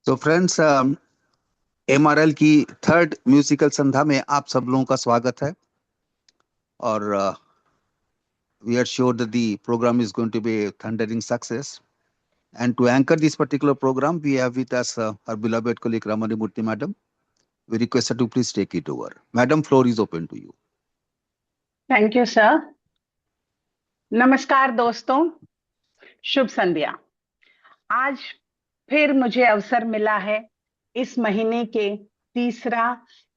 तो friends, MRL की third musical संध्या में आप सब लोगों का स्वागत है। और we are sure that the program is going to be a thundering success. And to anchor this particular program, we have with us our beloved colleague Ramani Murthy Madam. We request her to please take it over. Madam, floor is open to you. Thank you sir. नमस्कार दोस्तों, शुभ संध्या। आज फिर मुझे अवसर मिला है इस महीने के तीसरा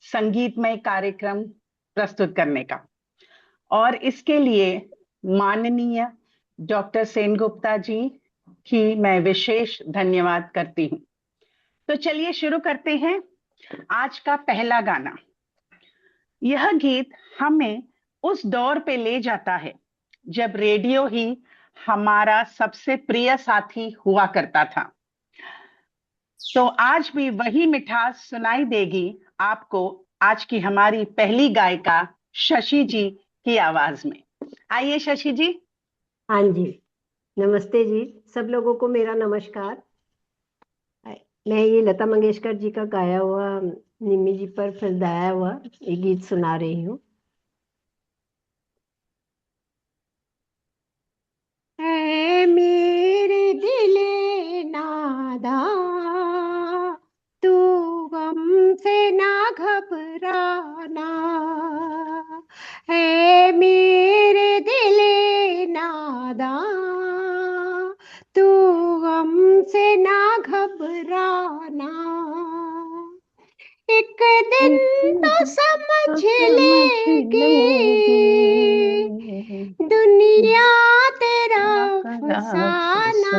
संगीतमय कार्यक्रम प्रस्तुत करने का, और इसके लिए माननीय डॉक्टर सेनगुप्ता जी की मैं विशेष धन्यवाद करती हूँ। तो चलिए शुरू करते हैं आज का पहला गाना। यह गीत हमें उस दौर पे ले जाता है जब रेडियो ही हमारा सबसे प्रिय साथी हुआ करता था। तो आज भी वही मिठास सुनाई देगी आपको आज की हमारी पहली गायिका शशि जी की आवाज में। आइए शशि जी। हाँ जी, नमस्ते जी, सब लोगों को मेरा नमस्कार। मैं ये लता मंगेशकर जी का गाया हुआ, निम्मी जी पर फिल्माया हुआ ये गीत सुना रही हूँ। ऐ मेरे दिले नादा, तू गम से ना घबराना। ऐ मेरे दिले नादा, तू गम से ना घबराना। एक दिन तो समझ लेगी दुनिया तेरा फसाना।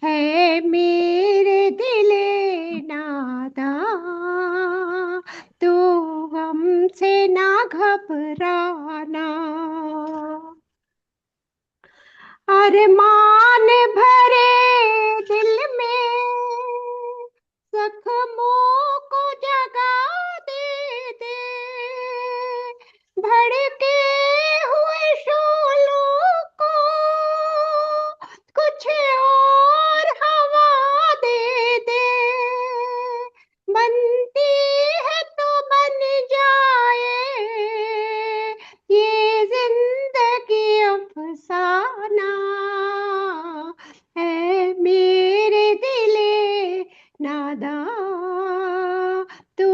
है मेरे दिले नादा, तू गम से ना घबराना। अरमान भरे दिल में जख्मों को जगा दे दे, भड़के हुए शोलों को कुछ और हवा दे दे। बनती है तो बन जाए ये जिंदगी अफसाना। है मेरे दिले नादा, तू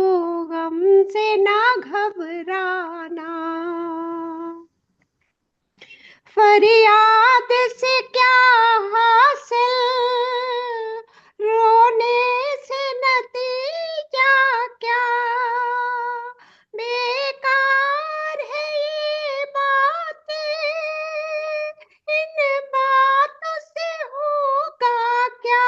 गम से ना घबराना। फरियाद से क्या हासिल, रोने से नतीजा क्या। बेकार है ये बातें, इन बातों से होगा क्या।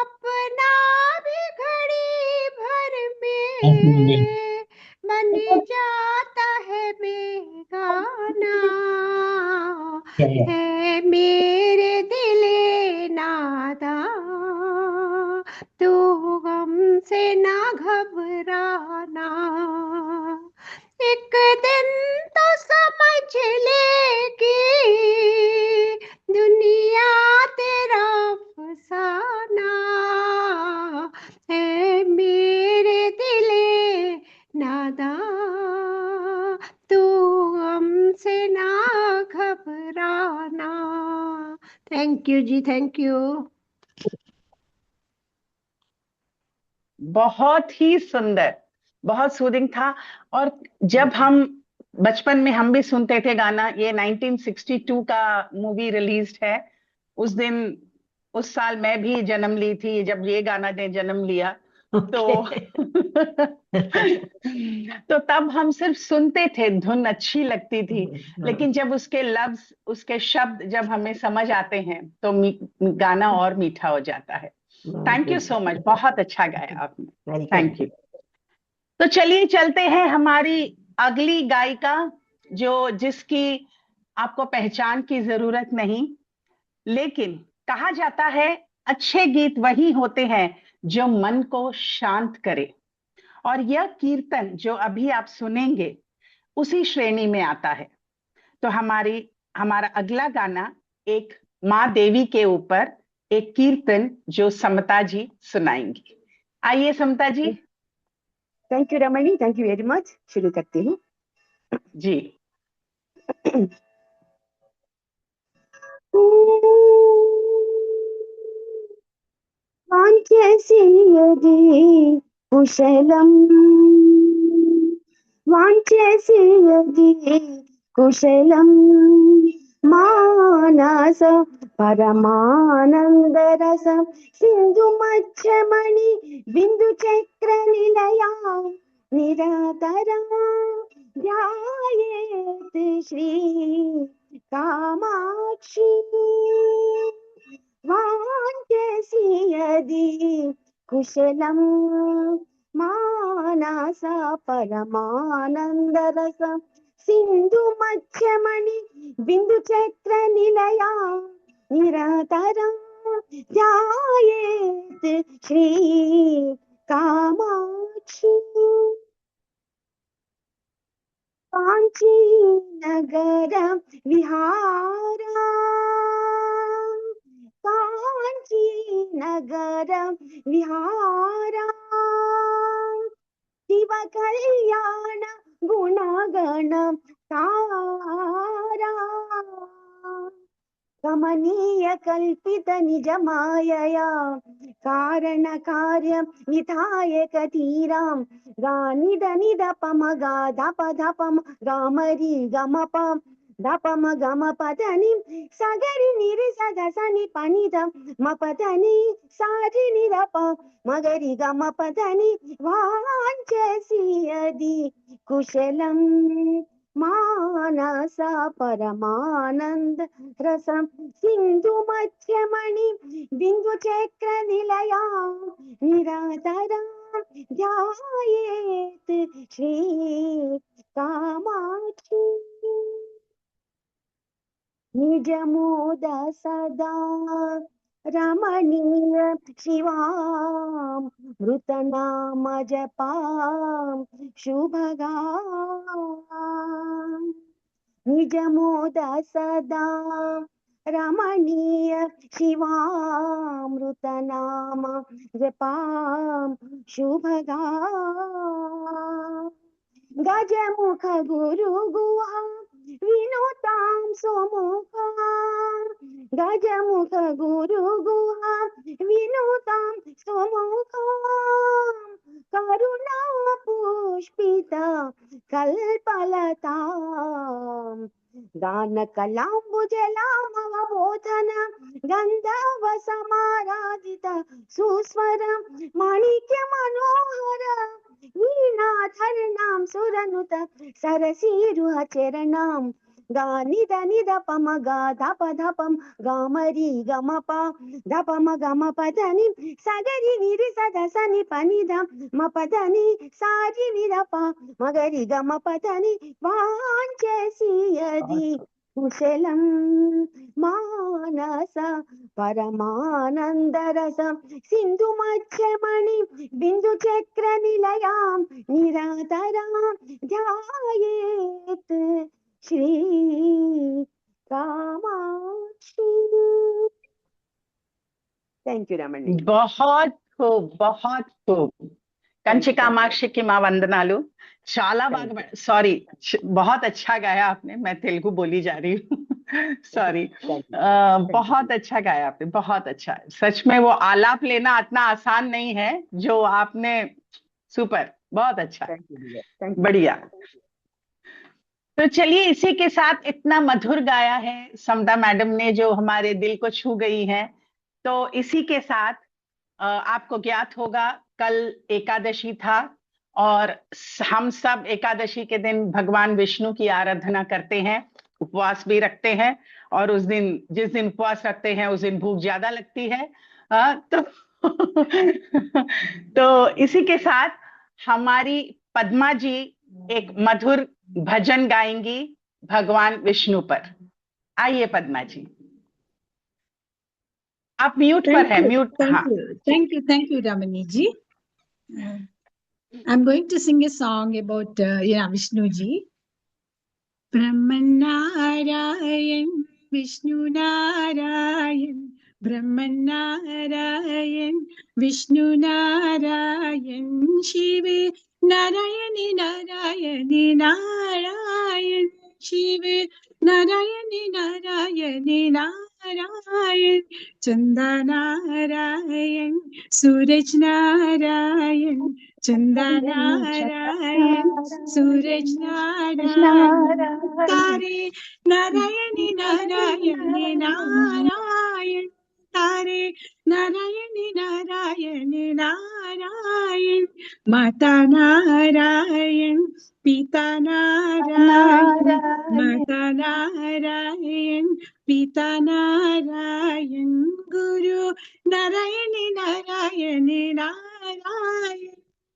अपना भी घड़ी भर में बन जाता है बेगाना। है मेरे दिले नादा, तू गम से ना घबराना। एक दिन तो समझ लेगी दुनिया तेरा फसाना। है मेरे दिले नादा, तू गम से ना घबराना। थैंक यू जी, थैंक यू। बहुत ही सुंदर, बहुत सूदिंग था। और जब हम बचपन में हम भी सुनते थे गाना, ये 1962 का मूवी रिलीज्ड है। उस दिन, उस साल मैं भी जन्म ली थी जब ये गाना ने जन्म लिया। तो तो तब हम सिर्फ सुनते थे, धुन अच्छी लगती थी, लेकिन जब उसके लफ्ज, उसके शब्द जब हमें समझ आते हैं तो गाना और मीठा हो जाता है। थैंक यू सो मच, बहुत अच्छा गाया आपने, थैंक यू। तो चलिए चलते हैं हमारी अगली गायिका, जिसकी आपको पहचान की जरूरत नहीं, लेकिन कहा जाता है अच्छे गीत वही होते हैं जो मन को शांत करे। और यह कीर्तन जो अभी आप सुनेंगे उसी श्रेणी में आता है। तो हमारा अगला गाना एक माँ देवी के ऊपर एक कीर्तन जो समता जी सुनाएंगी। आइए समता जी। Thank you Ramani, thank you very much. शुरू करती हूँ जी। वाञ्छसि यदि कुशलम्, वाञ्छसि यदि कुशलम्, मानस परमानन्दरस सिन्धुमध्यमणि बिन्दुचक्रनिलया निरतरा ध्यायेत् श्री कामाक्षी। वाञ्छसि यदि कुशलम्, मानस परमानन्दरस सिन्धुमध्यमणि बिन्दुचक्रनिलया निरतरा ध्यायेत् श्री कामाक्षी। काञ्चीनगर विहारा, काञ्चीनगर विहारा, शिव कल्याण गुणगण तारा, कमनीय कल्पित निज मायया कारण कार्य विधायक तीरां गानिद निद पम गा धप धपम गामरी गमप धपम गम पदनि सगरि निरि सद सनि पनिद मपदनि सारि निरप मगरि गम पदनि। वाञ्छसि यदि कुशलम्, मानस परमानन्द रसं सिन्धुमध्यमणि बिन्दुचक्रनिलया निरतरा ध्यायेत् श्री कामाक्षी। निजमोद सदा रमणीय शिवां मृतनाम जपां शुभगा। निजमोद सदा रमणीय शिवामृतनाम जपां शुभगा। गजमुख गुरु गुहा विनुतां सुमुखा, गजमुख गुरु गुहा विनुतां सुमुखा, करुणा पुष्पिता कल्पलतां दान कलाम्बुजलामवबोधन गन्धर्व समाराधित सुस्वर माणिक्य मनोहर वीणाधरणां सुरनुत सरसीरुह चरणां गानिद निद पम गा धप धपम गामरी गमप धपम गम पदनि सगरि निरि सद सनि पनिद मपदनि सारि निरप मगरि गम पदनि। वाञ्छसि यदि कुशलं, मानस परमानन्दरस सिन्धुमध्यमणि बिन्दुचक्रनिलयां निरतरा ध्यायेत् श्री कामाक्षी। थैंक यू रमणी। बहुत खूब, बहुत खूब। कंची कामाक्षी की माँ वंदनालु। చాలా బాగా, सॉरी, बहुत अच्छा गाया आपने। मैं तेलुगु बोली जा रही हूँ, सॉरी। बहुत अच्छा गाया आपने, बहुत अच्छा। सच में वो आलाप लेना इतना आसान नहीं है जो आपने, सुपर, बहुत अच्छा, बढ़िया। तो चलिए, इसी के साथ इतना मधुर गाया है समता मैडम ने जो हमारे दिल को छू गई है। तो इसी के साथ आपको ज्ञात होगा कल एकादशी था और हम सब एकादशी के दिन भगवान विष्णु की आराधना करते हैं, उपवास भी रखते हैं। और उस दिन, जिस दिन उपवास रखते हैं उस दिन भूख ज्यादा लगती है। तो इसी के साथ हमारी पद्मा जी एक मधुर भजन गाएंगी भगवान विष्णु पर। आइए पद्मा जी, आप म्यूट पर है, म्यूट। हाँ, thank you Ramani ji. I'm going to sing a song about Vishnu ji. Brahman Narayan Vishnu Narayan ब्रह्मनारायण Vishnu Narayan Shiv Narayani Narayani Narayan Shiv Narayani Narayani Narayan चंदा नारायण सूरज नारायण चंदा नारायण सूरज नारायण तारे नारायणी नारायणी नारायण तारे नारायणी नारायणी नारायण माता नारायण पिता नारायण माता नारायण पिता नारायण गुरु नारायणी नारायणी नारायण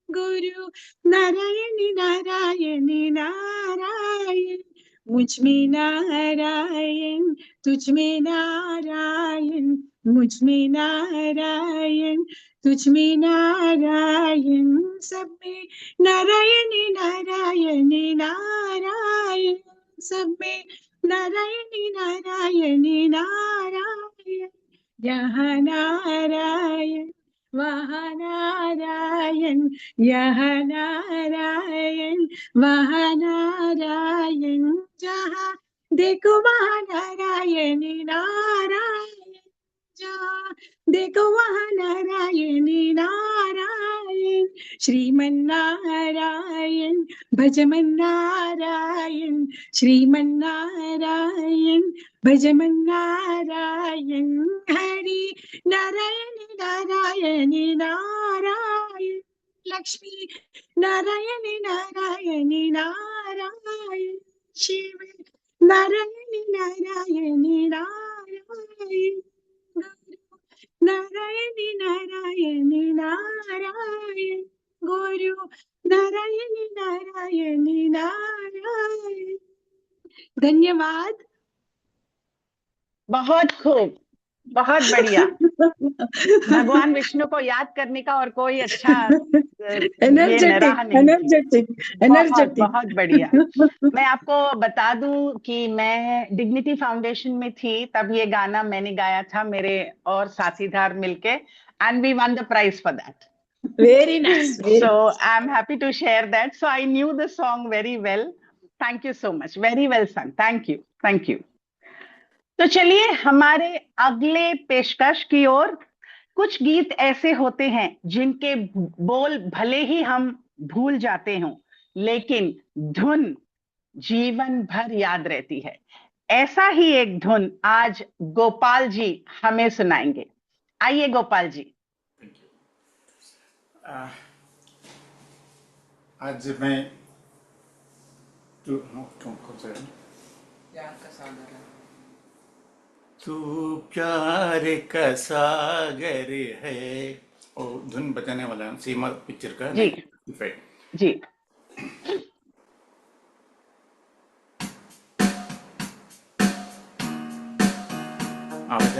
गुरु नारायणी नारायणी नारायण मुझ में नारायण तुझ में नारायण मुझ में नारायण तुझ में नारायण सब में नारायणी नारायणी नारायण सब में नारायणी नारायणी नारायण यहाँ नारायण वहाँ नारायण यहाँ नारायण वहाँ नारायण जहाँ देखो वहाँ नारायणी नारायण जहाँ देखो वहाँ नारायणी नारायण श्रीमन नारायण भजमन नारायण श्रीमन नारायण भजमन नारायण हरि नारायणी नारायणी नारायण लक्ष्मी नारायणी नारायणी नारायण शिव नारायणी नारायणी नारायण नारायणी नारायणी नारायण गुरु नारायणी नारायणी नारायण धन्यवाद बहुत खूब, बहुत बढ़िया। भगवान विष्णु को याद करने का और कोई अच्छा एनर्जेटिक बहुत बढ़िया। मैं आपको बता दूं कि मैं डिग्निटी फाउंडेशन में थी तब ये गाना मैंने गाया था मेरे और साथीदार मिलके, and we won the prize for that. Very nice. So I'm happy to share that. So I knew the song very well. Thank you so much. Very well sung. Thank you. Thank you. तो चलिए हमारे अगले पेशकश की ओर। कुछ गीत ऐसे होते हैं जिनके बोल भले ही हम भूल जाते हों, लेकिन धुन जीवन भर याद रहती है। ऐसा ही एक धुन आज गोपाल जी हमें सुनाएंगे। आइए गोपाल जी। आज मैं तू प्यार का सागर है, ओ धुन बजाने वाला सीमा पिक्चर का जी जी। आवाज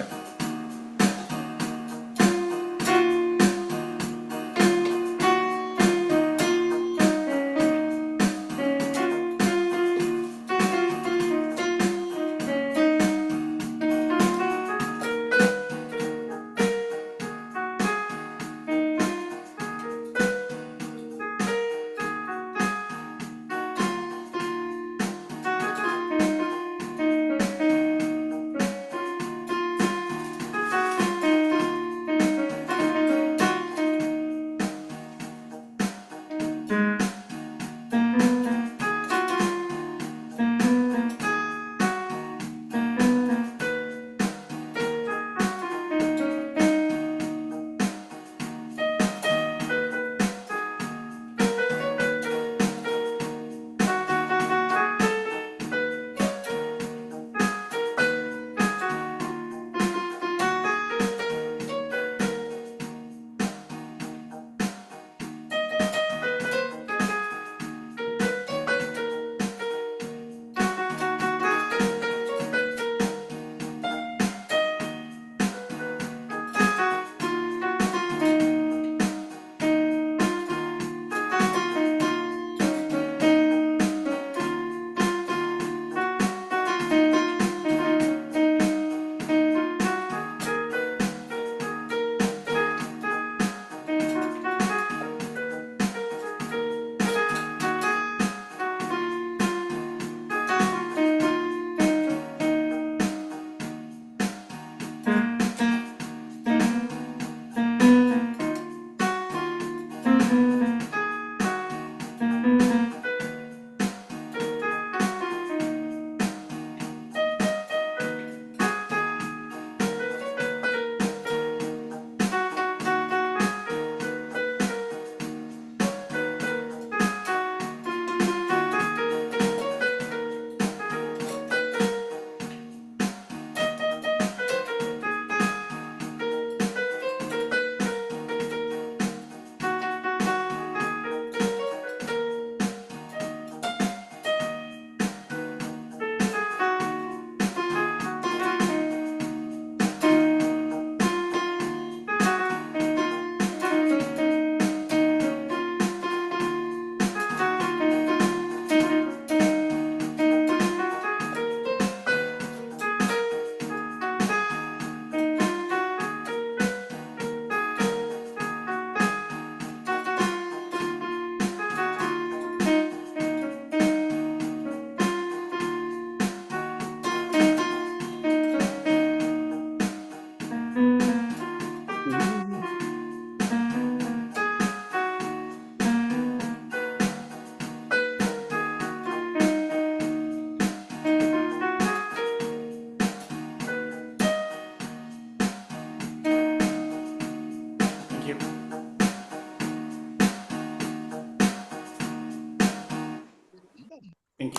थैंक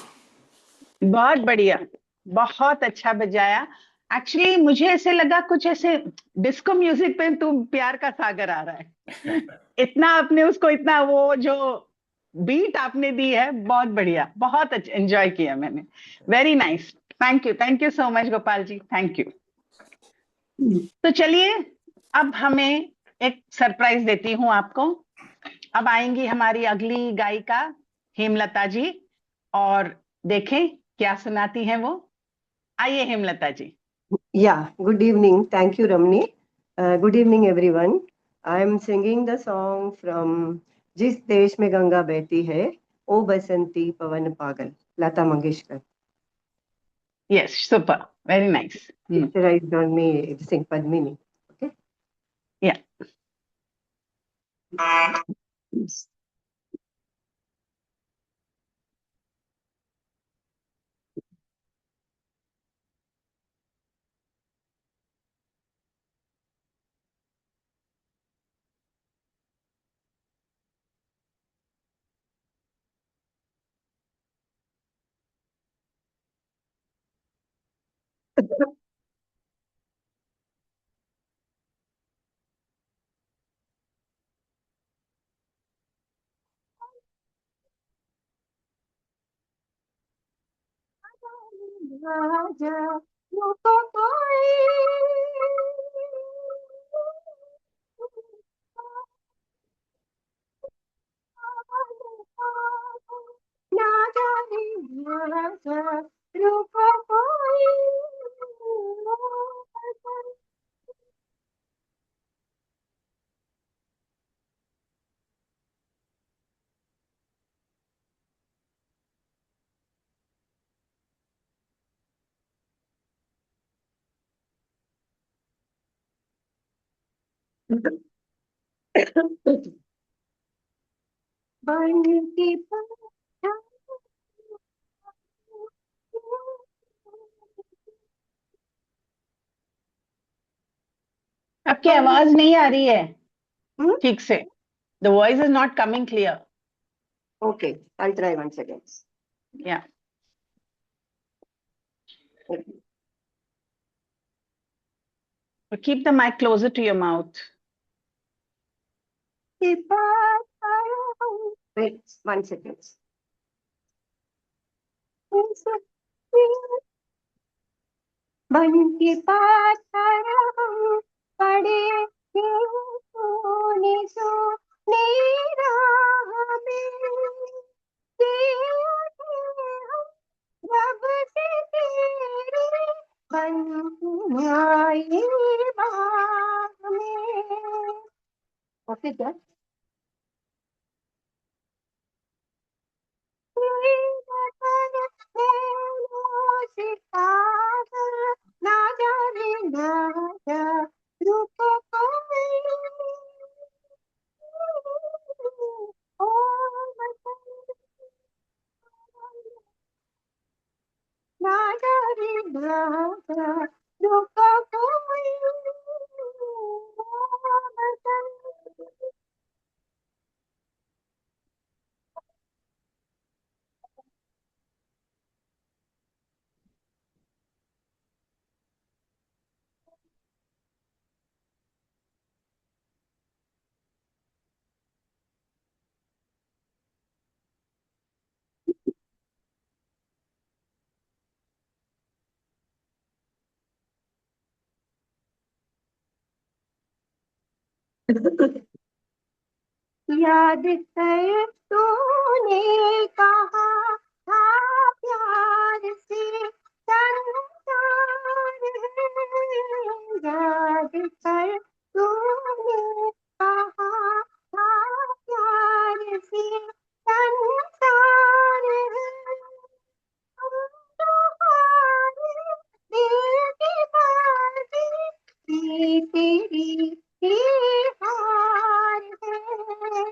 यू। बहुत बढ़िया, बहुत अच्छा बजाया। एक्चुअली मुझे ऐसे लगा कुछ ऐसे डिस्को म्यूजिक पे तू प्यार का सागर आ रहा है। इतना आपने उसको, इतना वो जो बीट आपने दी है, बहुत बढ़िया, बहुत अच्छा एंजॉय किया मैंने। Very nice, thank you so much Gopal ji, thank you. तो चलिए, अब हमें एक सरप्राइज देती हूँ आपको। अब आएंगी हमारी अगली गायिका हेमलता जी, और देखें क्या सुनाती हैं वो। आइए हेमलता जी। Yeah, good evening. Thank you, Ramni. Good evening, everyone. I am singing the song from जिस देश में गंगा बहती है, ओ बसंती पवन पागल, Lata Mangeshkar. Yes, super, very nice. Picturized on me, sing Padmini. Okay. या राजा मुझको कोई ना जाने राजा रूप कोई बन के पत्थर आपकी आवाज नहीं आ रही है Hmm? ठीक से। The voice is not coming clear. Okay, I'll try once again. या keep the mic closer to your mouth. Wait, 1 second. बन के पाथर हम पड़े थे सोने सोने राह में उठे हम रब से तेरे बन आए बाग में। ओके क्या ना जाने ना जा रूप ओ ना जाने ना जा रूप याद कर तूने कहा था प्यार से संसार है। याद कर तूने कहा था प्यार से संसार है। हम तो हारे दिल की बाजी ये तेरी ही हार है।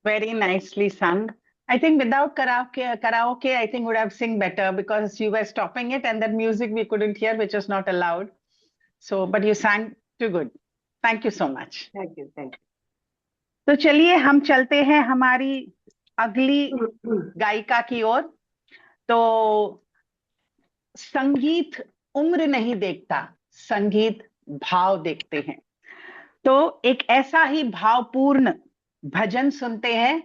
Very nicely sung. I think without karaoke, I think would have sing better because you were stopping it and that music we couldn't hear, which was not allowed. So, but you sang too good. Thank you so much. Thank you. Thank तो चलिए हम चलते हैं हमारी अगली you. गायिका की ओर। तो संगीत उम्र नहीं देखता, संगीत भाव देखते हैं। तो एक ऐसा ही भावपूर्ण भजन सुनते हैं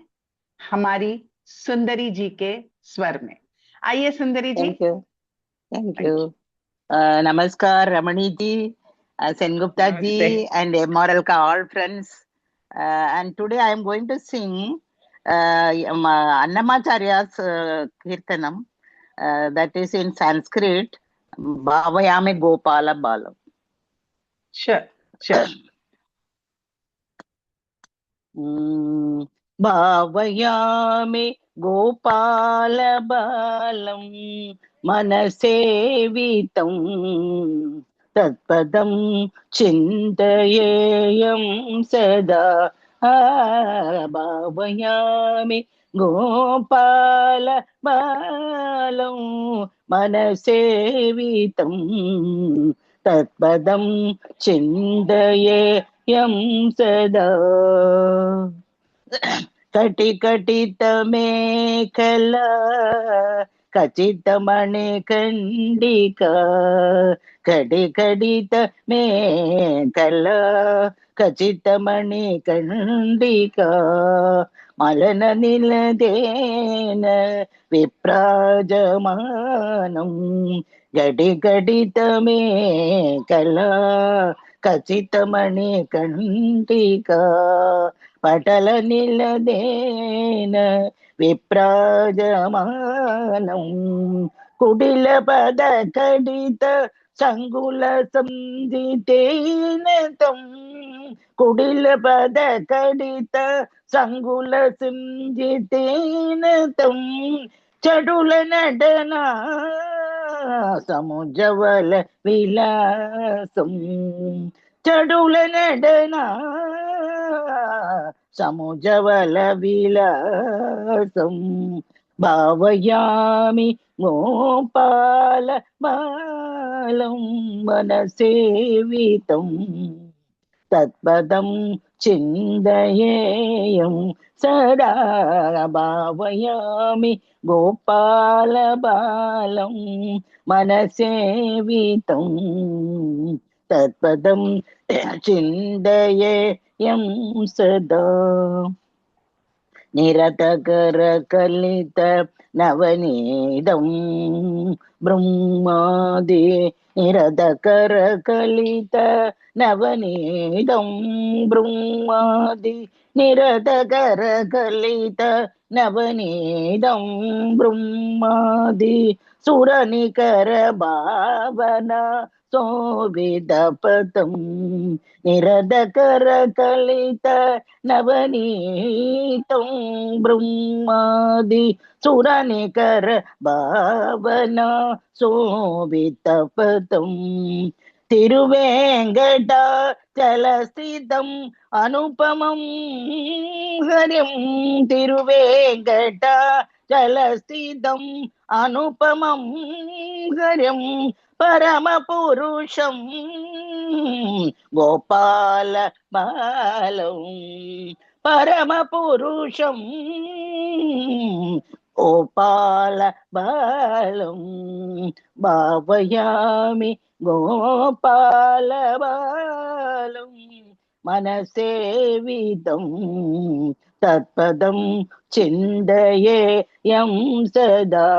हमारी सुंदरी जी के स्वर में। आइए सुंदरी जी। Thank you. Thank you. Namaskar, Ramani ji, Sengupta ji, Namaste. and Moralka, all friends. And today I am going to sing Annamacharya's Kirtanam, that is in Sanskrit, Bhavayame Gopala Balam. Sure, sure. भावयामि गोपालबालं मनसेवितं तत्पदं चिन्तयेयं सदा। भावयामि गोपालबालं मनसेवितं तत्पदं चिन्तयेयं सदा। कटिकटितमेखला खचितमणिकण्डिका कटिकटितमेखला खचितमणिकण्डिका मलननिलदेन विप्राजमानं कटिकटितमेखला खचितमणिकण्डिका पटलनिलदेन विप्राजमानं कुटिलपदकडित सङ्कुलसंधितेन तं कुटिलपदकडित सङ्कुलसंधितेन तं चडुलनटना समुजवल विलासं चडुलनटना समुजवल विलासं भावयामि गोपाल बालं मनसेवितं तत्पदं चिन्तयेयं सदा। भावयामि गोपाल बालं मनसेवितं तत्पदं चिन्तयेयं सदा। निरतकरकलित नवनीदं ब्रह्मादि निरतकरकलित नवनीदं ब्रह्मादि निरतकरकलित नवनीदं ब्रह्मादि सुरनिकर भावना शोभितपदं निरतकरकलित नवनीतं ब्रह्मादि सुरनिकर भावना शोभितपदं तिरुवेङ्कटाचलस्थितम् अनुपमं हरिं तिरुवेङ्कटाचलस्थितम् अनुपमं हरिं परमपुरुषं गोपाल बालं परमपुरुषं गोपाल बालं भावयामि गोपाल बालं मनसेवितं तत्पदं चिन्तयेयं सदा।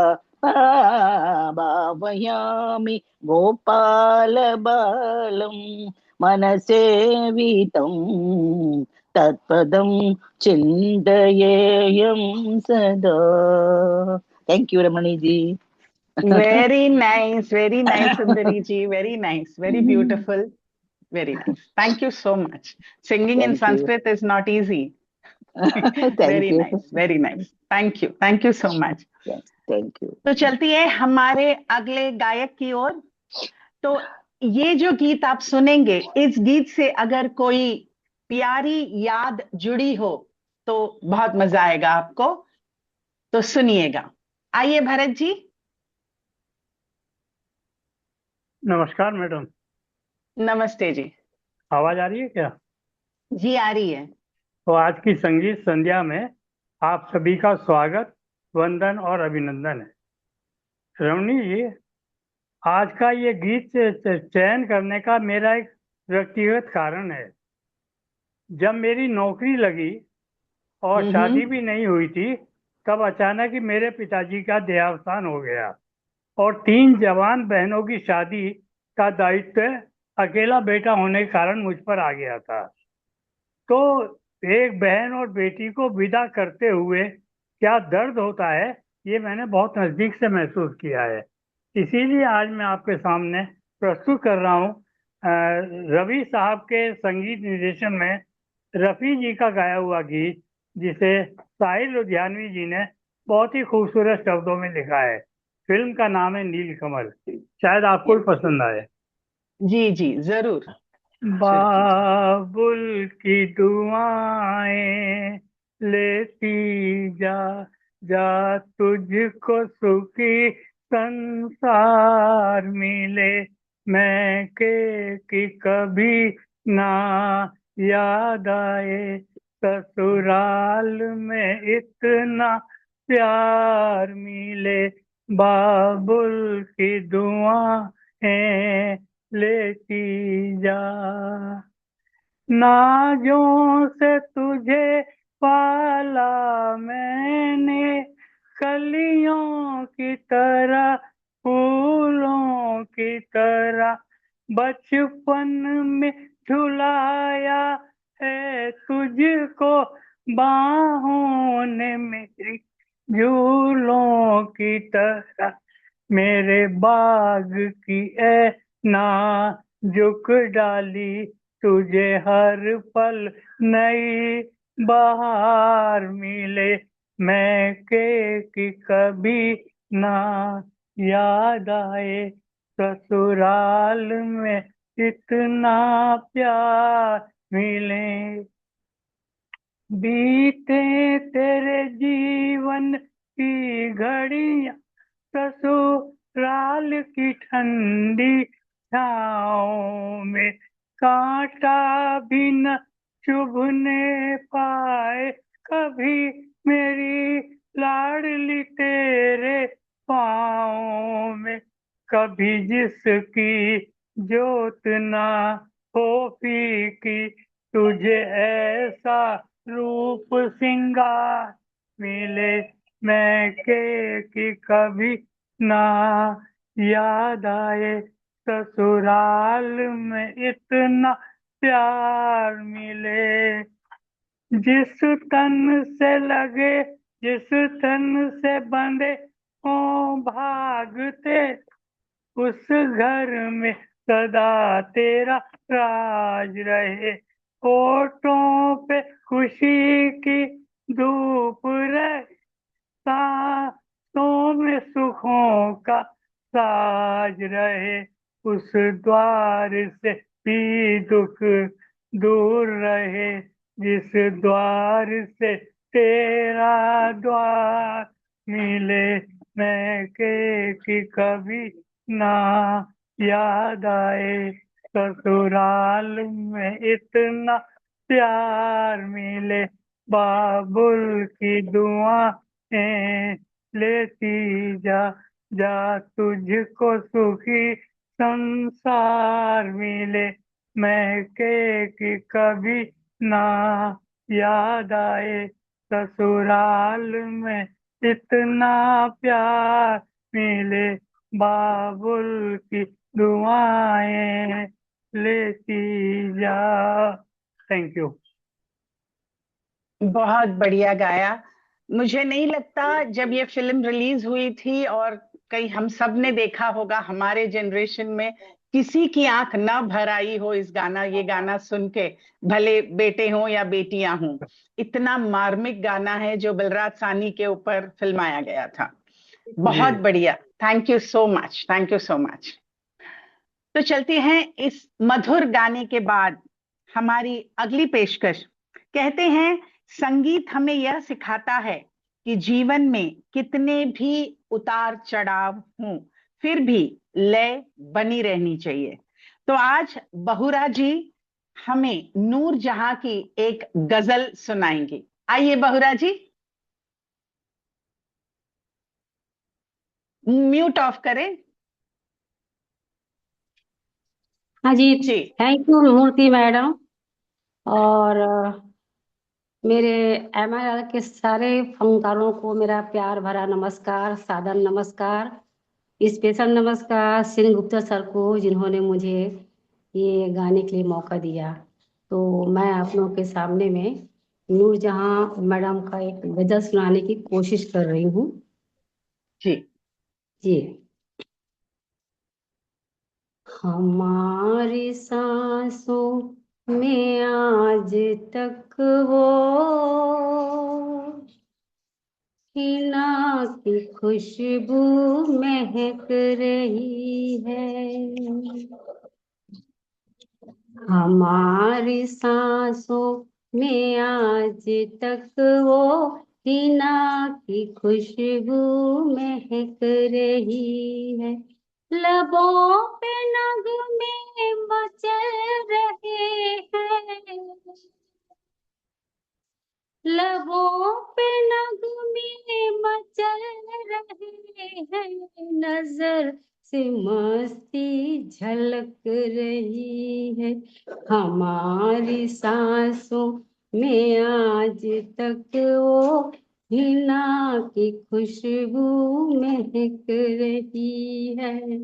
भावयामि गोपाल बालं मनसेवितं तत्पदं चिन्तयेयं सदा। Thank you, Ramani ji. Very nice, Sundari ji. Very nice, very beautiful, very nice. Thank you so much. Singing in Thank you. Sanskrit is not easy. Thank Very you. nice, very nice. Thank you so much. Yes, thank you. तो चलती है हमारे अगले गायक की ओर। तो ये जो गीत आप सुनेंगे, इस गीत से अगर कोई प्यारी याद जुड़ी हो तो बहुत मजा आएगा आपको, तो सुनिएगा। आइए भरत जी। नमस्कार मैडम। नमस्ते जी। आवाज आ रही है क्या? जी आ रही है। तो आज की संगीत संध्या में आप सभी का स्वागत, वंदन और अभिनंदन है। रमणी जी, आज का ये गीत चयन करने का मेरा एक व्यक्तिगत कारण है। जब मेरी नौकरी लगी और शादी भी नहीं हुई थी, तब अचानक ही मेरे पिताजी का देहावसान हो गया और 3 जवान बहनों की शादी का दायित्व अकेला बेटा होने के कारण मुझ पर आ गया था। तो एक बहन और बेटी को विदा करते हुए क्या दर्द होता है, ये मैंने बहुत नजदीक से महसूस किया है। इसीलिए आज मैं आपके सामने प्रस्तुत कर रहा हूँ रवि साहब के संगीत निर्देशन में रफी जी का गाया हुआ गीत, जिसे साहिल लुधियानवी जी ने बहुत ही खूबसूरत शब्दों में लिखा है। फिल्म का नाम है नीलकमल। शायद आपको भी पसंद आए। जी जी जरूर। बाबुल की दुआएं लेती जा, जा तुझको सुखी संसार मिले, मैं के कि कभी ना याद आए, ससुराल में इतना प्यार मिले, बाबुल की दुआएं लेती जा। नाजों से तुझे पाला मैंने, कलियों की तरह फूलों की तरह, बचपन में झुलाया है तुझको बाहों ने मेरी, झूलों की तरह, मेरे बाग की ए नाजुक डाली, तुझे हर पल नई बहार मिले, मैं के कि कभी ना याद आए, ससुराल में इतना प्यार मिले। बीते तेरे जीवन की घड़ियां ससुराल की ठंडी छाँव में, कांटा भी न चुभने पाए कभी मेरी लाडली तेरे पाँव में, कभी जिसकी जोत ना हो फीकी, तुझे ऐसा रूप सिंगार मिले, मैं के कि कभी ना याद आए, ससुराल में इतना प्यार मिले। जिस तन से लगे, जिस तन से बंधे हो भागते, उस घर में सदा तेरा राज रहे, होठों पे खुशी की धूप रहे, सांसों में सुखों का साज रहे, उस द्वार से भी दुख दूर रहे, जिस द्वार से तेरा द्वार मिले, मैं के कि कभी ना याद आए, ससुराल में इतना प्यार मिले, बाबुल की दुआएं लेती जा, जा तुझको सुखी संसार मिले, मैं के कि कभी ना याद आए, ससुराल में इतना प्यार मिले, बाबुल की दुआएं लेती जा। Thank you. बहुत बढ़िया गाया। मुझे नहीं लगता जब ये फिल्म रिलीज हुई थी और कई हम सब ने देखा होगा, हमारे जनरेशन में किसी की आंख न भर आई हो ये गाना सुन के, भले बेटे हों या बेटियां हों। इतना मार्मिक गाना है जो बलराज साहनी के ऊपर फिल्माया गया था। बहुत बढ़िया, thank you so much, thank you so much. तो चलते हैं इस मधुर गाने के बाद हमारी अगली पेशकश। कहते हैं संगीत हमें यह सिखाता है कि जीवन में कितने भी उतार चढ़ाव हों, फिर भी लय बनी रहनी चाहिए। तो आज बहुरा जी हमें नूर जहां की एक गजल सुनाएंगी। आइए बहुरा जी, म्यूट ऑफ करें। हाँ जी, जी थैंक यू मूर्ति मैडम। और मेरे MRL के सारे फनकारों को मेरा प्यार भरा नमस्कार, सादर नमस्कार। स्पेशल नमस्कार सिंह गुप्ता सर को, जिन्होंने मुझे ये गाने के लिए मौका दिया। तो मैं आप लोगों के सामने में नूरजहां मैडम का एक गजल सुनाने की कोशिश कर रही हूँ। जी जी। हमारी सांसों में आज तक वो हिना की खुशबू महक रही है। हमारी सांसों में आज तक वो हिना की खुशबू महक रही है। लबों पे नगमे मचल रहे हैं, लबों पे नगमे मचल रहे हैं, नजर से मस्ती झलक रही है। हमारी सांसों में आज तक वो हिना की खुशबू महक रही है।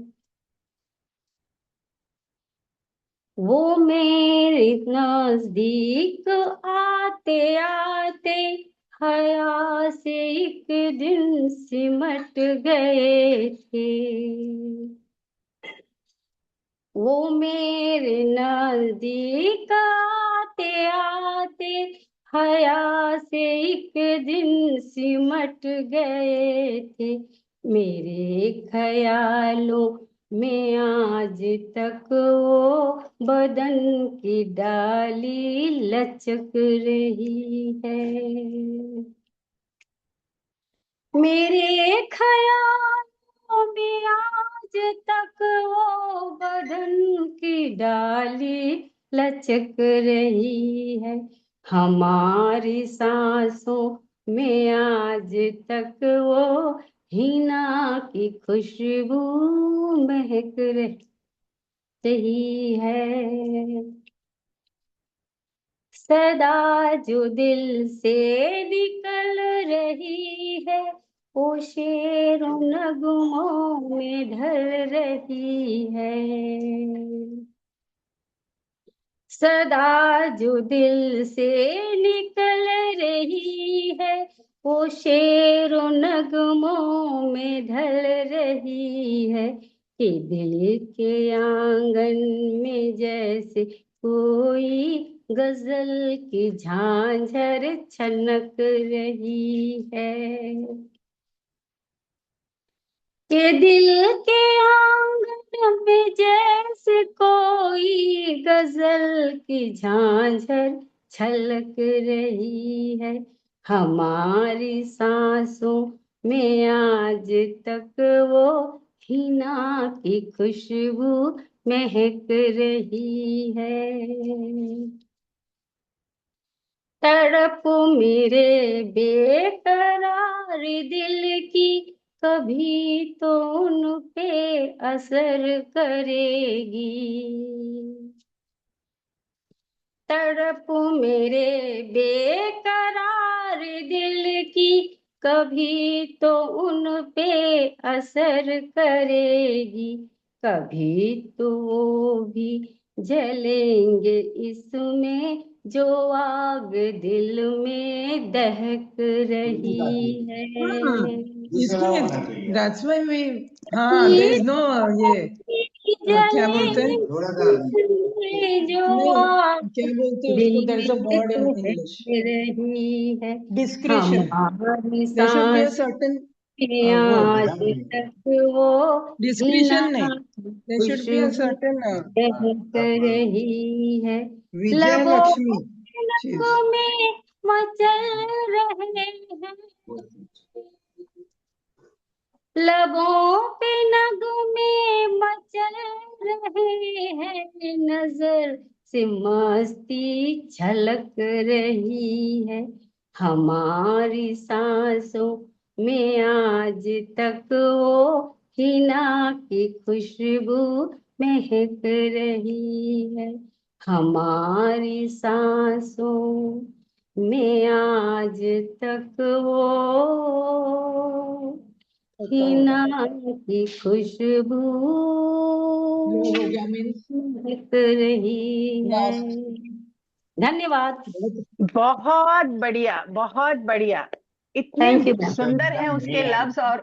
वो मेरे नजदीक आते आते हया से एक दिन सिमट गए थे। वो मेरे नजदीक आते आते हया से एक दिन सिमट गए थे। मेरे ख्यालों में आज तक वो बदन की डाली लचक रही है। मेरे ख्यालों में आज तक वो बदन की डाली लचक रही है। हमारी सांसों में आज तक वो हिना की खुशबू महक रही है। सदा जो दिल से निकल रही है, वो शेर नगमों में ढल रही है। सदा जो दिल से निकल रही है, वो शेर नगमों में ढल रही है। कि दिल के आंगन में जैसे कोई गजल की झांझर छनक रही है। के दिल के आंगन में जैसे कोई गजल की झांझर छलक रही है। हमारी सांसों में आज तक वो हिना की खुशबू महक रही है। तड़प मेरे बेकरार दिल की कभी तो उन पे असर करेगी। तड़प मेरे बेकरार दिल की कभी तो उन पे असर करेगी। कभी तो वो भी जलेंगे इसमें जो आग दिल में दहक रही है। इसलिए that's why we there is no ये क्या बोलते हैं जो नहीं आग क्या बोलते हैं दिल उसको there is a में word in दहक English रही है। discretion हमारी there should be a सांस certain आज तक वो हिना discretion नहीं there should be a Khushboo certain दहक रही है। Vijay लबों Lakshmi पे मचल रहे हैं, लबों पे नगमे मचल रहे हैं, नजर से मस्ती छलक रही है, हमारी सांसों में आज तक वो हिना की खुशबू महक रही है, हमारी सांसों में आज तक वो हिना की खुशबू महक रही है। धन्यवाद। बहुत बढ़िया, बहुत बढ़िया। Thank you, इतने ma'am. सुंदर हैं उसके लफ्ज, और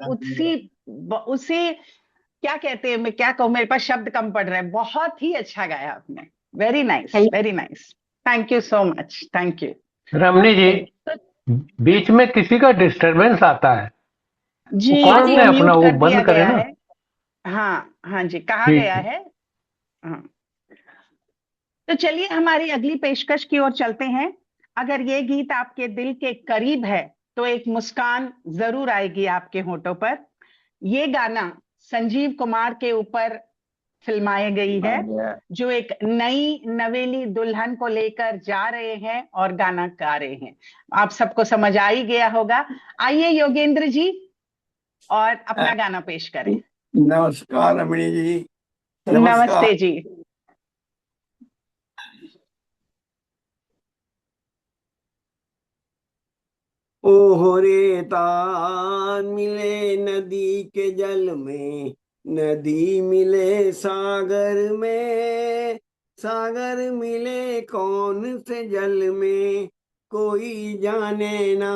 उसी क्या कहते हैं, मैं क्या कहूँ, मेरे पास शब्द कम पड़ रहे हैं। बहुत ही अच्छा गाया आपने। Very nice, very nice. Thank you so much, thank you. रमणी जी, बीच में किसी का डिस्टरबेंस आता है, जी कौन वो है अपना, म्यूट वो कर दिया बंद करे गया ना। है। हाँ हाँ जी, कहा ठीक गया है। हाँ, तो चलिए हमारी अगली पेशकश की ओर चलते हैं। अगर ये गीत आपके दिल के करीब है तो एक मुस्कान जरूर आएगी आपके होठों पर। ये गाना संजीव कुमार के ऊपर फिल्माई गई है, जो एक नई नवेली दुल्हन को लेकर जा रहे हैं और गाना गा रहे हैं। आप सबको समझ आ ही गया होगा। आइए योगेंद्र जी, और अपना गाना पेश करें। नमस्कार रमणी जी। नमस्ते जी। ओहरे तान मिले नदी के जल में, नदी मिले सागर में, सागर मिले कौन से जल में, कोई जाने ना।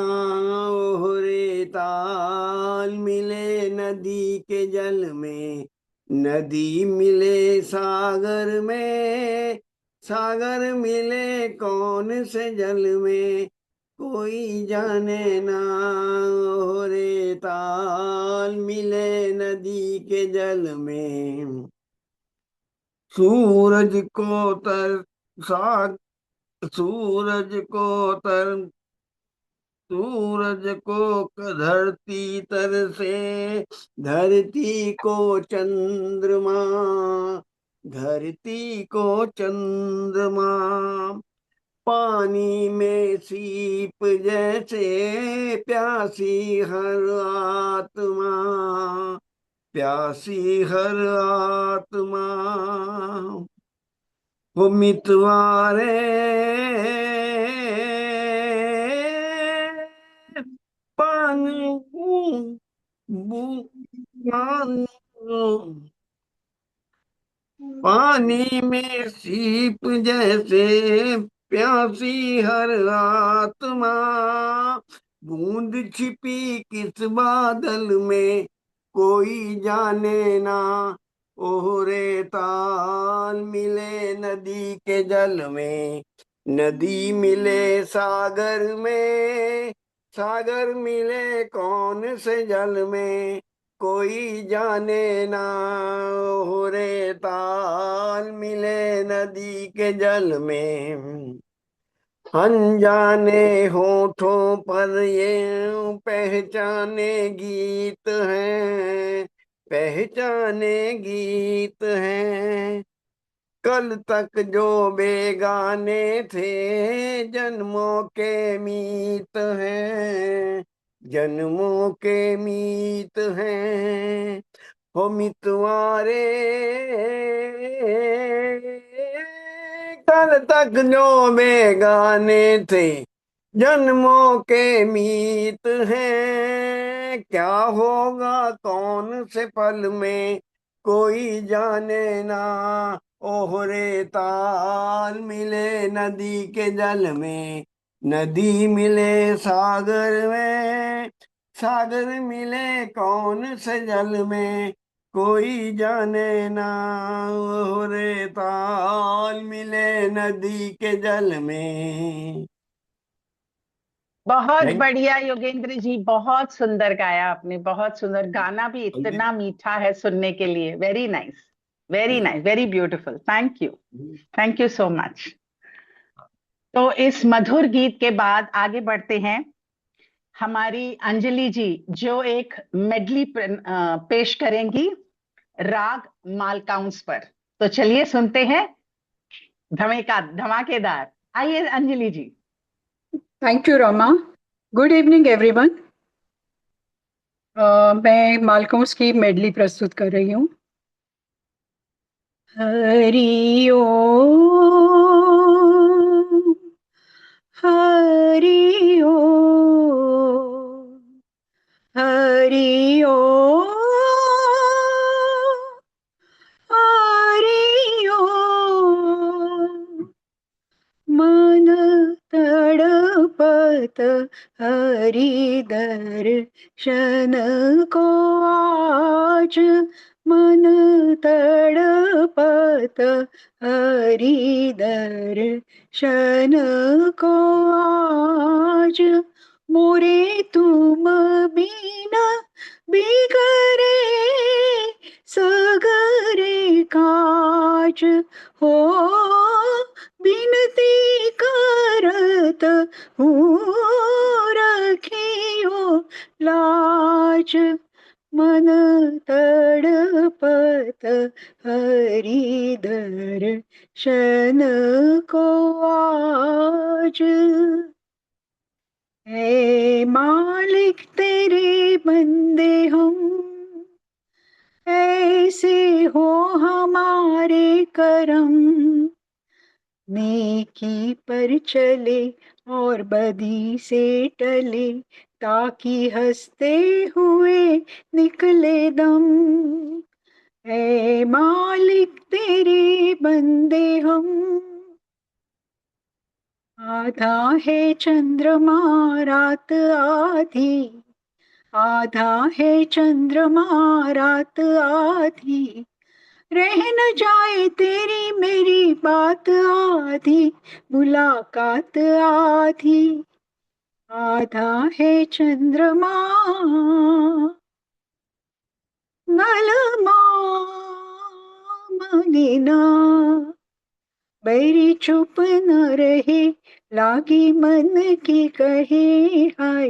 ओहरे ताल मिले नदी के जल में, नदी मिले सागर में, सागर मिले कौन से जल में, कोई जाने ना। रे ताल मिले नदी के जल में, सूरज को तर साग सूरज को तर सूरज को धरती तर से, धरती को चंद्रमा, धरती को चंद्रमा, पानी में सीप जैसे प्यासी हर आत्मा, प्यासी हर आत्मा। वो मितवारे पानी पानी में सीप जैसे प्यासी हर आत्मा, बूंद छिपी किस बादल में, कोई जाने ना। ओहरे ताल मिले नदी के जल में, नदी मिले सागर में, सागर मिले कौन से जल में, कोई जाने ना। ओहरे ताल मिले नदी के जल में, अनजाने होठों पर ये पहचाने गीत हैं, पहचाने गीत हैं। कल तक जो बेगाने थे, जन्मों के मीत हैं, जन्मों के मीत हैं। हो मितवारे कल तक जो बेगाने थे, जन्मों के मीत हैं। क्या होगा कौन से पल में, कोई जाने ना। ओहरे ताल मिले नदी के जल में, नदी मिले सागर में, सागर मिले कौन से जल में, कोई जाने ना। ओहरे ताल मिले नदी के जल में। बहुत बढ़िया योगेंद्र जी, बहुत सुंदर गाया आपने, बहुत सुंदर। गाना भी इतना मीठा है सुनने के लिए। Very nice, very nice, very beautiful. Thank you, thank you so much. तो इस मधुर गीत के बाद आगे बढ़ते हैं। हमारी अंजलि जी जो एक मेडली पेश करेंगी राग मालकाउंस पर। तो चलिए सुनते हैं धमाकेदार। आइए Anjali ji. Thank you Roma. Good evening everyone. मैं मालकोस की मेडली प्रस्तुत कर रही हूँ। हरि ओम हरि ओम हरि ओम हरि ओम मन तड़पत हरि दर्शन को आज मन तड़पत हरि दर्शन को आज मोरे तुम बिन बिगरे सगरे काज हो बिनती करत हूँ रखियो लाज मन तड़पत हरि दर्शन को आज। हे मालिक तेरे बंदे हम ऐसे हो हमारे करम नेकी पर चले और बदी से टले ताकि हंसते हुए निकले दम। ऐ मालिक तेरे बंदे हम आधा है चंद्रमा रात आधी आधा है चंद्रमा रात आधी रह न जाए तेरी मेरी बात आधी मुलाकात आधी आधा है चंद्रमा नलमा मनीना बैरी चुप न रहे लागी मन की कहे हाय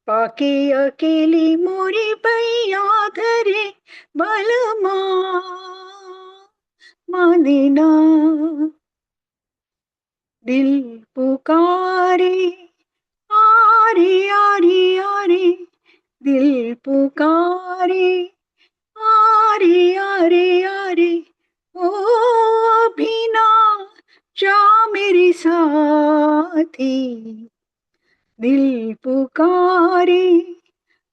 पाके अकेली मोरी पैया धरे बलमा माने ना दिल पुकारे आरे आरे आरे दिल पुकारे आरे आरे आरे ओ अभी ना जा मेरे साथी दिल पुकारे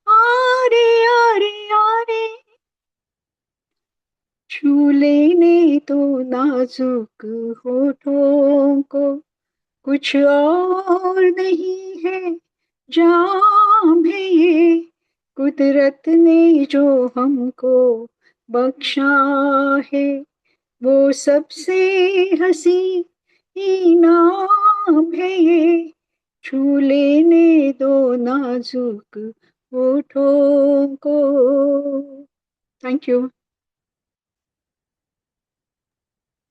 आरे आरे आरे छू लेने तो नाजुक होठों को कुछ और नहीं है जाम है ये कुदरत ने जो हमको बख्शा है वो सबसे हंसी इनाम है ये छू लेने दो नाजुक होठों को। Thank you.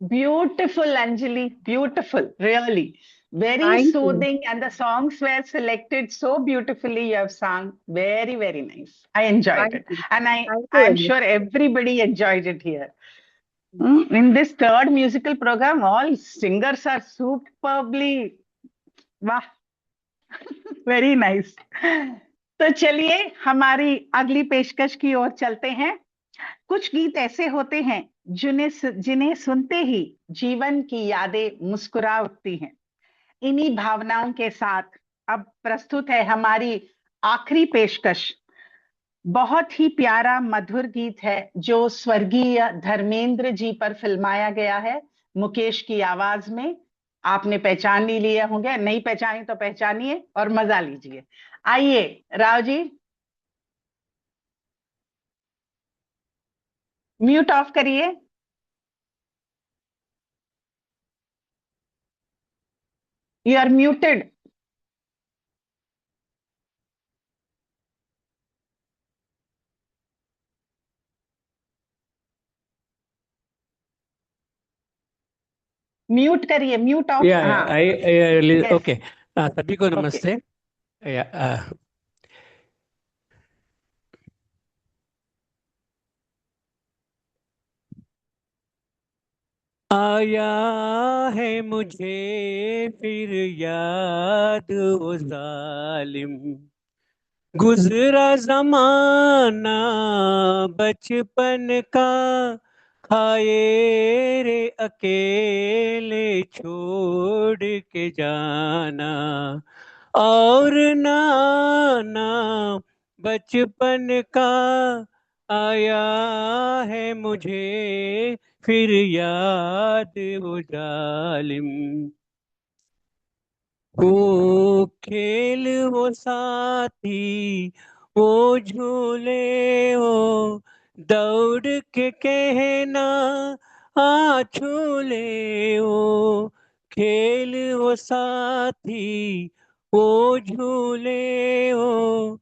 Beautiful, Anjali. Beautiful, really. Very Thank you. soothing, and the songs were selected so beautifully. You have sung very, very nice. I enjoyed Thank it, you. and Thank you I'm very sure everybody enjoyed it here. In this third musical program, all singers are superbly, wow, very nice. तो चलिए हमारी अगली पेशकश की ओर चलते हैं। कुछ गीत ऐसे होते हैं जिन्हें सुनते ही जीवन की यादें मुस्कुरा उठती हैं। इन्हीं भावनाओं के साथ अब प्रस्तुत है हमारी आखिरी पेशकश। बहुत ही प्यारा मधुर गीत है जो स्वर्गीय धर्मेंद्र जी पर फिल्माया गया है मुकेश की आवाज में। आपने पहचान ही लिए होंगे, नहीं पहचानी तो पहचानिए और मजा लीजिए। आइए राव जी, म्यूट ऑफ करिए। You are muted. म्यूट करिए, म्यूट ऑफ। हाँ, ओके। सभी को नमस्ते। आया है मुझे फिर याद वो जालिम, गुजरा जमाना बचपन का, खाए रे अकेले छोड़ के जाना, और नाना बचपन का आया है मुझे फिर याद वो जालिम। वो खेल वो साथी वो झूले वो दौड़ के कहना आ झूले, वो खेल वो साथी वो झूले वो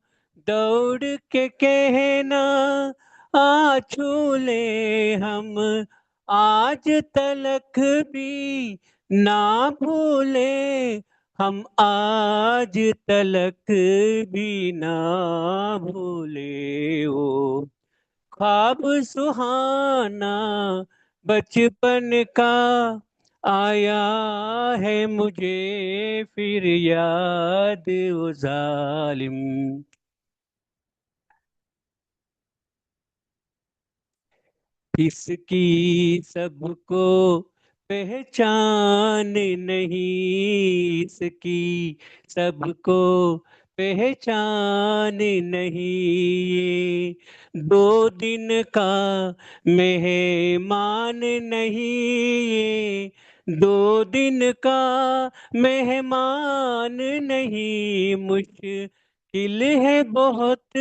दौड़ के कहना आ झूले, हम आज तलक भी ना भूले, हम आज तलक भी ना भूले, वो ख्वाब सुहाना बचपन का आया है मुझे फिर याद वो जालिम। इसकी सबको पहचान नहीं, इसकी सबको पहचान नहीं, ये 2 दिन का मेहमान नहीं, ये 2 दिन का मेहमान नहीं, मुश्किल है बहुत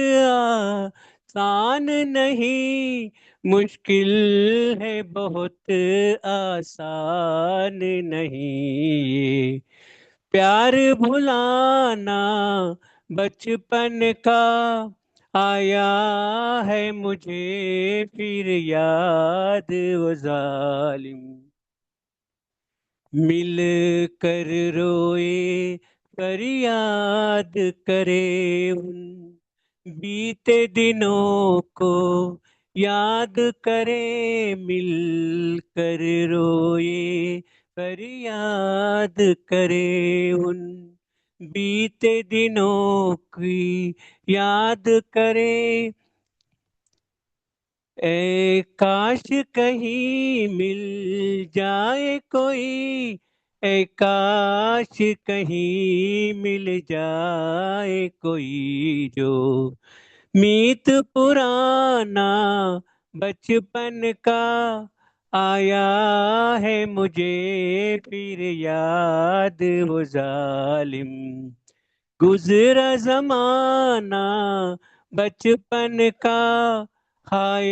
आसान नहीं, मुश्किल है बहुत आसान नहीं, ये प्यार भुलाना बचपन का आया है मुझे फिर याद वो जालिम। मिल कर रोए फरियाद करे उन बीते दिनों को याद करे, मिल कर रोए फरियाद करे उन बीते दिनों की याद करे, ए काश कहीं मिल जाए कोई, ए काश कहीं मिल जाए कोई, जो मीत पुराना बचपन का आया है मुझे फिर याद वो जालिम, गुजरा जमाना बचपन का, हाय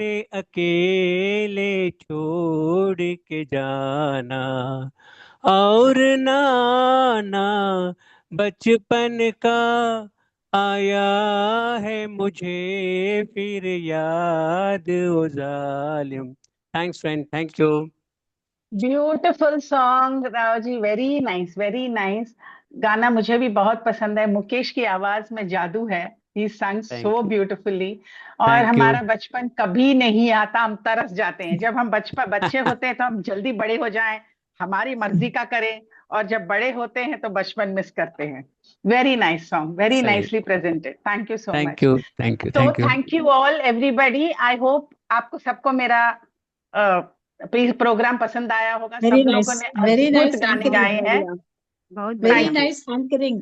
रे अकेले छोड़ के जाना, और नाना बचपन का आया है मुझे फिर याद वो जालिम। Thanks friend, thank you. Beautiful song Rao ji, very nice, very nice. गाना मुझे भी बहुत पसंद है, मुकेश की आवाज में जादू है, ही संग सो ब्यूटिफुली। और हमारा बचपन कभी नहीं आता, हम तरस जाते हैं। जब हम बच्चे होते हैं तो हम जल्दी बड़े हो जाएं, हमारी मर्जी का करें, और जब बड़े होते हैं तो बचपन मिस करते हैं। Very nice song, very nicely presented, thank you so much. Thank you, thank you, तो thank you all everybody. I hope आपको सबको मेरा प्रोग्राम पसंद आया होगा। सब लोगों ने अद्भुत गाने गाए हैं। Very nice anchoring.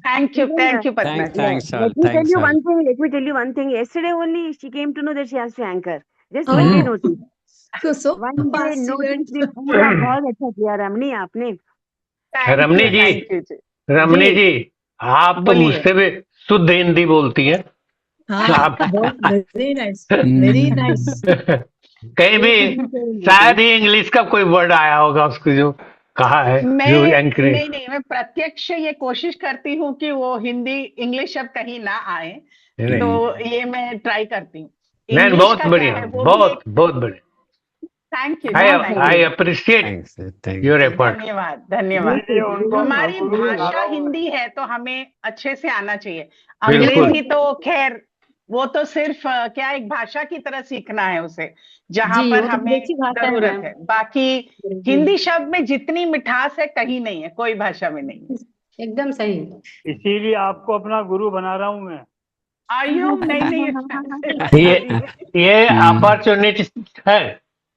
Thank you, Padma. Let me tell you one thing. Yesterday only she came to know that she has to anchor. Just one day notice. So One day fast you notice went. पूरा बहुत अच्छा किया रमनी आपने। रमनी जी, आप तो मुझसे भी शुद्ध हिंदी बोलती हैं। हाँ, very nice, very nice. कहीं भी शायद ही इंग्लिश का कोई वर्ड आया होगा उसको जो कहा है। नहीं, मैं प्रत्यक्ष ये कोशिश करती हूँ कि वो हिंदी इंग्लिश शब्द कहीं ना आए, तो ये मैं ट्राई करती हूँ। बहुत बढ़िया, बहुत बढ़िया। Thank you I appreciate your effort. धन्यवाद धन्यवाद। इसलिए उनको हमारी गुरु बना भाषा रहा हूँ। हिंदी है तो हमें अच्छे से आना चाहिए। बिल्कुल। अंग्रेजी तो खैर वो तो सिर्फ क्या एक भाषा की तरह सीखना है उसे, जहां जी, पर वो तो हमें बेसिक भाषा है जरूरत मैम। है। बाकी हिंदी शब्द में जितनी मिठास है कहीं नहीं है, कोई भाषा में नहीं है। एकदम सही। इसीलिए आपको अपना गुरु बना रहा हूँ मैं। आयु नहीं ये अपॉर्चुनिटी है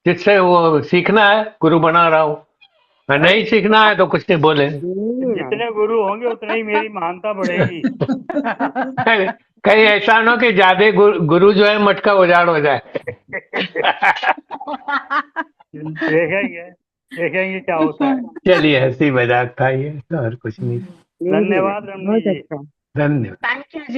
जिससे वो सीखना है, गुरु बना रहा हूँ। नहीं सीखना है तो कुछ नहीं बोले। जितने गुरु होंगे उतने ही मेरी महानता बढ़ेगी। कहीं ऐसा ना कि ज्यादा गुरु जो है मटका उजाड़ हो जाए। देखेंगे क्या होता है। चलिए, हंसी मजाक था ये, और कुछ नहीं। धन्यवाद रमनी जी। धन्यवाद। Thank you.